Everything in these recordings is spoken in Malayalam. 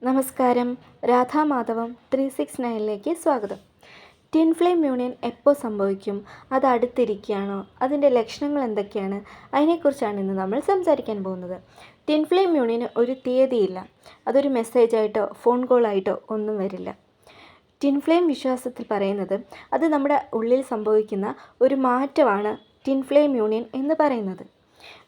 നമസ്കാരം. രാധാമാധവം 369ലേക്ക് സ്വാഗതം. ട്വിൻ ഫ്ലെയിം യൂണിയൻ എപ്പോൾ സംഭവിക്കും? അത് അടുത്തിരിക്കുകയാണോ? അതിൻ്റെ ലക്ഷണങ്ങൾ എന്തൊക്കെയാണ്? അതിനെക്കുറിച്ചാണ് ഇന്ന് നമ്മൾ സംസാരിക്കാൻ പോകുന്നത്. ട്വിൻ ഫ്ലെയിം യൂണിയന് ഒരു തീയതിയില്ല. അതൊരു മെസ്സേജായിട്ടോ ഫോൺ കോളായിട്ടോ ഒന്നും വരില്ല. ട്വിൻ ഫ്ലെയിം വിശ്വാസത്തിൽ പറയുന്നത് അത് നമ്മുടെ ഉള്ളിൽ സംഭവിക്കുന്ന ഒരു മാറ്റമാണ് ട്വിൻ ഫ്ലെയിം യൂണിയൻ എന്ന് പറയുന്നത്.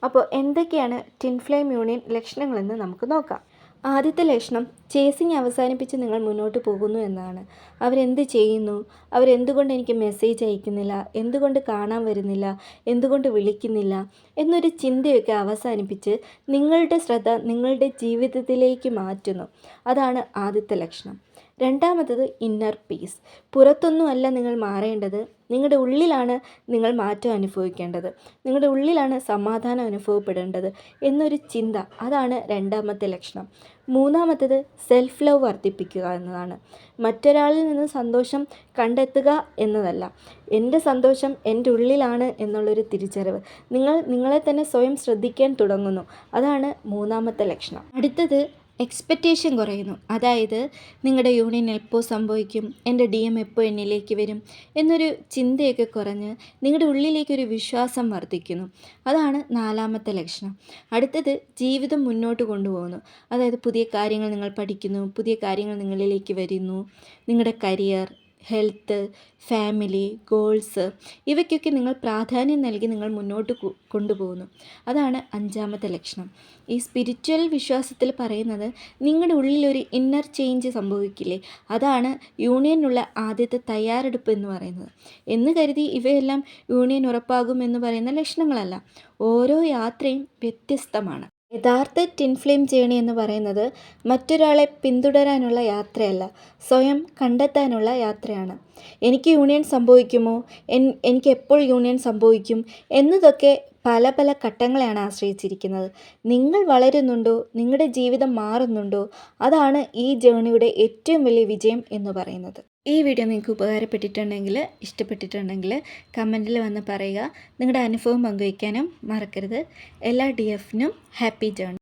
അപ്പോൾ എന്തൊക്കെയാണ് ട്വിൻ ഫ്ലെയിം യൂണിയൻ ലക്ഷണങ്ങളെന്ന് നമുക്ക് നോക്കാം. ആദ്യത്തെ ലക്ഷണം, ചേസിങ് അവസാനിപ്പിച്ച് നിങ്ങൾ മുന്നോട്ട് പോകുന്നു എന്നതാണ്. അവരെന്ത് ചെയ്യുന്നു, അവരെന്തുകൊണ്ട് എനിക്ക് മെസ്സേജ് അയക്കുന്നില്ല, എന്തുകൊണ്ട് കാണാൻ വരുന്നില്ല, എന്തുകൊണ്ട് വിളിക്കുന്നില്ല എന്നൊരു ചിന്തയൊക്കെ അവസാനിപ്പിച്ച് നിങ്ങളുടെ ശ്രദ്ധ നിങ്ങളുടെ ജീവിതത്തിലേക്ക് മാറ്റുന്നു. അതാണ് ആദ്യത്തെ ലക്ഷണം. രണ്ടാമത്തത് ഇന്നർ പീസ്. പുറത്തൊന്നുമല്ല നിങ്ങൾ മാറേണ്ടത്, നിങ്ങളുടെ ഉള്ളിലാണ് നിങ്ങൾ മാറ്റം അനുഭവിക്കേണ്ടത്, നിങ്ങളുടെ ഉള്ളിലാണ് സമാധാനം അനുഭവപ്പെടേണ്ടത് എന്നൊരു ചിന്ത. അതാണ് രണ്ടാമത്തെ ലക്ഷണം. മൂന്നാമത്തത് സെൽഫ് ലവ് വർദ്ധിപ്പിക്കുക എന്നതാണ്. മറ്റൊരാളിൽ നിന്ന് സന്തോഷം കണ്ടെത്തുക എന്നതല്ല, എൻ്റെ സന്തോഷം എൻ്റെ ഉള്ളിലാണ് എന്നുള്ളൊരു തിരിച്ചറിവ്. നിങ്ങൾ നിങ്ങളെ തന്നെ സ്വയം ശ്രദ്ധിക്കാൻ തുടങ്ങുന്നു. അതാണ് മൂന്നാമത്തെ ലക്ഷണം. അടുത്തത് എക്സ്പെക്റ്റേഷൻ കുറയുന്നു. അതായത് നിങ്ങളുടെ യൂണിയൻ എപ്പോൾ സംഭവിക്കും, എൻ്റെ DM എപ്പോൾ എന്നിലേക്ക് വരും എന്നൊരു ചിന്തയൊക്കെ കുറഞ്ഞ് നിങ്ങളുടെ ഉള്ളിലേക്കൊരു വിശ്വാസം വർദ്ധിക്കുന്നു. അതാണ് നാലാമത്തെ ലക്ഷണം. അടുത്തത് ജീവിതം മുന്നോട്ട് കൊണ്ടുപോകുന്നു. അതായത് പുതിയ കാര്യങ്ങൾ നിങ്ങൾ പഠിക്കുന്നു, പുതിയ കാര്യങ്ങൾ നിങ്ങളിലേക്ക് വരുന്നു. നിങ്ങളുടെ കരിയർ, ഹെൽത്ത്, ഫാമിലി, ഗോൾസ് ഇവയ്ക്കൊക്കെ നിങ്ങൾ പ്രാധാന്യം നൽകി നിങ്ങൾ മുന്നോട്ട് കൊണ്ടുപോകുന്നു. അതാണ് അഞ്ചാമത്തെ ലക്ഷണം. ഈ സ്പിരിച്വൽ വിശ്വാസത്തിൽ പറയുന്നത് നിങ്ങളുടെ ഉള്ളിലൊരു ഇന്നർ ചേഞ്ച് സംഭവിക്കില്ലേ, അതാണ് യൂണിയനുള്ള ആദ്യത്തെ തയ്യാറെടുപ്പ് എന്ന് പറയുന്നത്. എന്ന് കരുതി ഇവയെല്ലാം യൂണിയൻ ഉറപ്പാകുമെന്ന് പറയുന്ന ലക്ഷണങ്ങളല്ല. ഓരോ യാത്രയും വ്യത്യസ്തമാണ്. യഥാർത്ഥ ട്വിൻ ഫ്ലെയിം ജേണി എന്ന് പറയുന്നത് മറ്റൊരാളെ പിന്തുടരാനുള്ള യാത്രയല്ല, സ്വയം കണ്ടെത്താനുള്ള യാത്രയാണ്. എനിക്ക് യൂണിയൻ സംഭവിക്കുമോ, എനിക്ക് എപ്പോൾ യൂണിയൻ സംഭവിക്കും എന്നതൊക്കെ പല പല ഘട്ടങ്ങളെയാണ് ആശ്രയിച്ചിരിക്കുന്നത്. നിങ്ങൾ വളരുന്നുണ്ടോ, നിങ്ങളുടെ ജീവിതം മാറുന്നുണ്ടോ, അതാണ് ഈ ജേണിയുടെ ഏറ്റവും വലിയ വിജയം എന്ന് പറയുന്നത്. ഈ വീഡിയോ നിങ്ങൾക്ക് ഉപകാരപ്പെട്ടിട്ടുണ്ടെങ്കിൽ, ഇഷ്ടപ്പെട്ടിട്ടുണ്ടെങ്കിൽ കമൻറ്റിൽ വന്ന് പറയുക. നിങ്ങളുടെ അനുഭവം പങ്കുവയ്ക്കാനും മറക്കരുത്. എല്ലാ DFനും ഹാപ്പി ജേണി.